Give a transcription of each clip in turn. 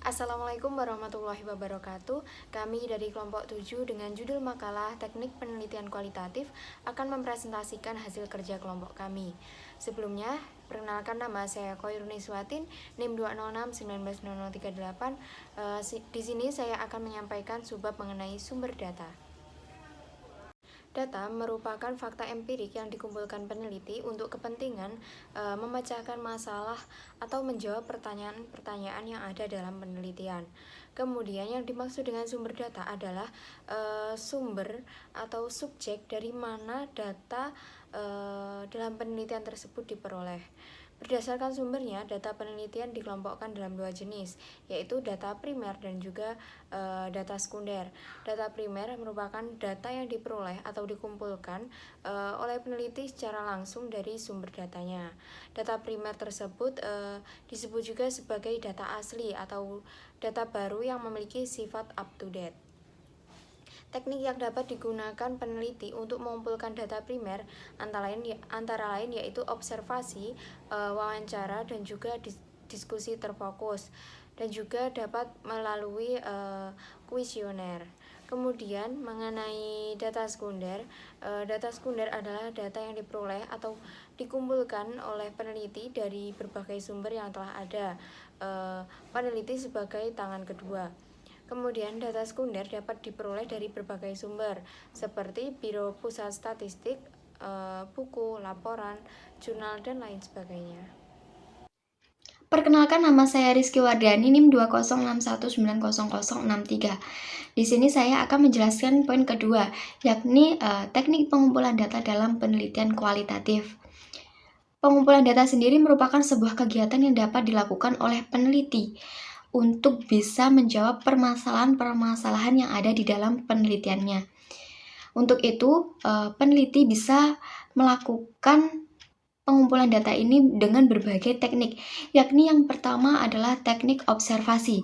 Assalamualaikum warahmatullahi wabarakatuh. Kami dari kelompok 7 dengan judul makalah Teknik Penelitian Kualitatif akan mempresentasikan hasil kerja kelompok kami. Sebelumnya, perkenalkan nama saya Khoiruni Swatin, NIM 206190038. Di sini saya akan menyampaikan subbab mengenai sumber data. Data merupakan fakta empirik yang dikumpulkan peneliti untuk kepentingan memecahkan masalah atau menjawab pertanyaan-pertanyaan yang ada dalam penelitian. Kemudian yang dimaksud dengan sumber data adalah sumber atau subjek dari mana data dalam penelitian tersebut diperoleh. Berdasarkan sumbernya, data penelitian dikelompokkan dalam dua jenis, yaitu data primer dan juga data sekunder. Data primer merupakan data yang diperoleh atau dikumpulkan oleh peneliti secara langsung dari sumber datanya. Data primer tersebut disebut juga sebagai data asli atau data baru yang memiliki sifat up to date. Teknik yang dapat digunakan peneliti untuk mengumpulkan data primer antara lain yaitu observasi, wawancara, dan juga diskusi terfokus, dan juga dapat melalui kuesioner. Kemudian mengenai data sekunder adalah data yang diperoleh atau dikumpulkan oleh peneliti dari berbagai sumber yang telah ada, peneliti sebagai tangan kedua. Kemudian data sekunder dapat diperoleh dari berbagai sumber seperti Biro Pusat Statistik, buku, laporan, jurnal, dan lain sebagainya. Perkenalkan, nama saya Rizky Wardani, NIM 206190063. Di sini saya akan menjelaskan poin kedua, yakni teknik pengumpulan data dalam penelitian kualitatif. Pengumpulan data sendiri merupakan sebuah kegiatan yang dapat dilakukan oleh peneliti untuk bisa menjawab permasalahan-permasalahan yang ada di dalam penelitiannya. Untuk itu, peneliti bisa melakukan pengumpulan data ini dengan berbagai teknik, yakni yang pertama adalah teknik observasi,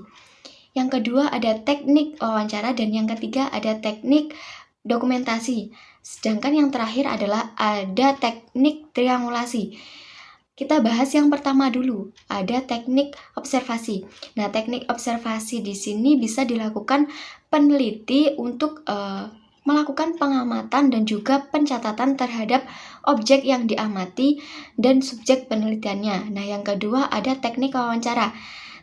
yang kedua ada teknik wawancara, dan yang ketiga ada teknik dokumentasi. Sedangkan yang terakhir adalah ada teknik triangulasi. Kita bahas yang pertama dulu, ada teknik observasi. Nah, teknik observasi di sini bisa dilakukan peneliti untuk melakukan pengamatan dan juga pencatatan terhadap objek yang diamati dan subjek penelitiannya. Nah, yang kedua ada teknik wawancara.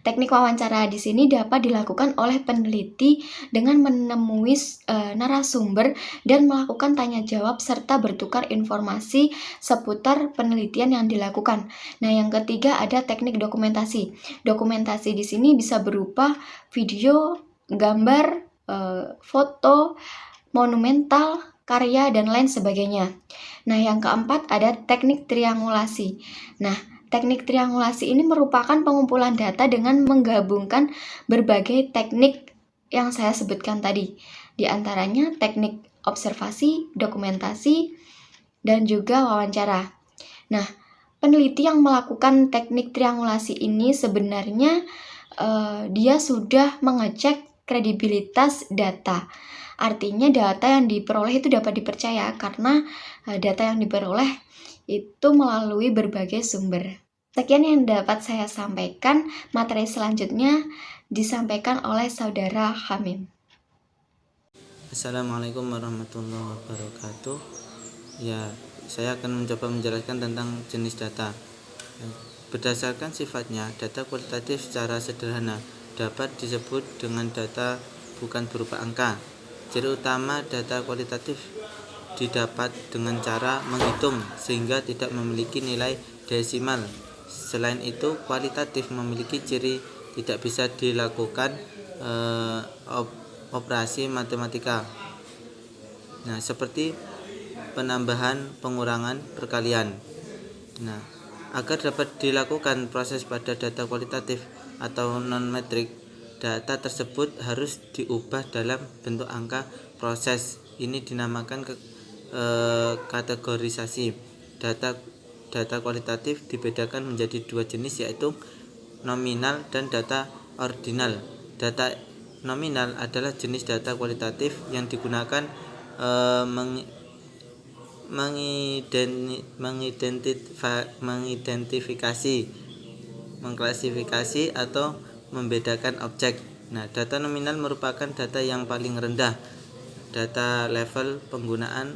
Teknik wawancara di sini dapat dilakukan oleh peneliti dengan menemui narasumber dan melakukan tanya jawab serta bertukar informasi seputar penelitian yang dilakukan. Nah, yang ketiga ada teknik dokumentasi. Dokumentasi di sini bisa berupa video, gambar, foto, monumental, karya, dan lain sebagainya. Nah, yang keempat ada teknik triangulasi. Nah, teknik triangulasi ini merupakan pengumpulan data dengan menggabungkan berbagai teknik yang saya sebutkan tadi. Di antaranya teknik observasi, dokumentasi, dan juga wawancara. Nah, peneliti yang melakukan teknik triangulasi ini sebenarnya dia sudah mengecek kredibilitas data. Artinya data yang diperoleh itu dapat dipercaya karena data yang diperoleh itu melalui berbagai sumber. Sekian yang dapat saya sampaikan. Materi selanjutnya disampaikan oleh saudara Hamim. Assalamualaikum warahmatullahi wabarakatuh. Ya, saya akan mencoba menjelaskan tentang jenis data. Berdasarkan sifatnya, data kualitatif secara sederhana dapat disebut dengan data bukan berupa angka. Ciri utama data kualitatif didapat dengan cara menghitung sehingga tidak memiliki nilai desimal. Selain itu, kualitatif memiliki ciri tidak bisa dilakukan operasi matematika. Nah, seperti penambahan, pengurangan, perkalian. Nah, agar dapat dilakukan proses pada data kualitatif atau non-metrik, data tersebut harus diubah dalam bentuk angka proses. Ini dinamakan kategorisasi. Data kualitatif dibedakan menjadi dua jenis, yaitu nominal dan data ordinal. Data nominal adalah jenis data kualitatif yang digunakan mengidentifikasi, mengklasifikasi atau membedakan objek. Nah, data nominal merupakan data yang paling rendah, data level penggunaan.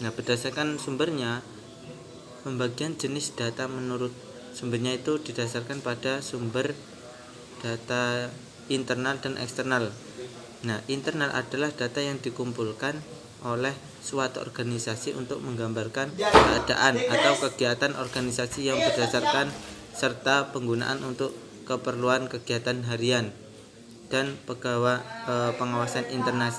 Nah, berdasarkan sumbernya, pembagian jenis data menurut sumbernya itu didasarkan pada sumber data internal dan eksternal. Nah, internal adalah data yang dikumpulkan oleh suatu organisasi untuk menggambarkan keadaan atau kegiatan organisasi yang berdasarkan serta penggunaan untuk keperluan kegiatan harian dan pengawasan internal.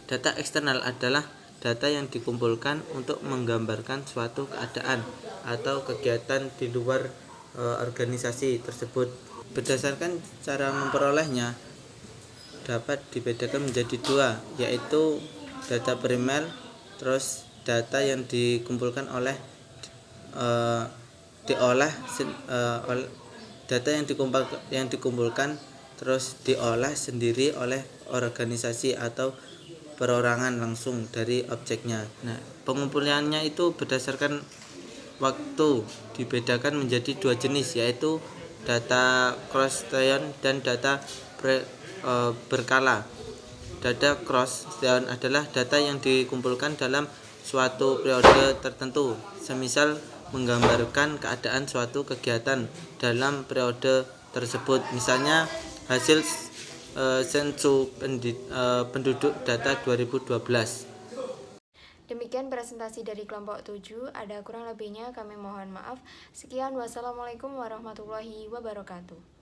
Data eksternal adalah data yang dikumpulkan untuk menggambarkan suatu keadaan atau kegiatan di luar organisasi tersebut. Berdasarkan cara memperolehnya dapat dibedakan menjadi dua, yaitu data primer, terus data yang dikumpulkan oleh data yang dikumpulkan terus diolah sendiri oleh organisasi atau perorangan langsung dari objeknya. Nah, pengumpulannya itu berdasarkan waktu, dibedakan menjadi dua jenis, yaitu data cross-section dan data berkala. Data cross-section adalah data yang dikumpulkan dalam suatu periode tertentu, semisal menggambarkan keadaan suatu kegiatan dalam periode tersebut. Misalnya hasil sensus penduduk data 2012. Demikian presentasi dari kelompok 7, ada kurang lebihnya kami mohon maaf. Sekian, wassalamualaikum warahmatullahi wabarakatuh.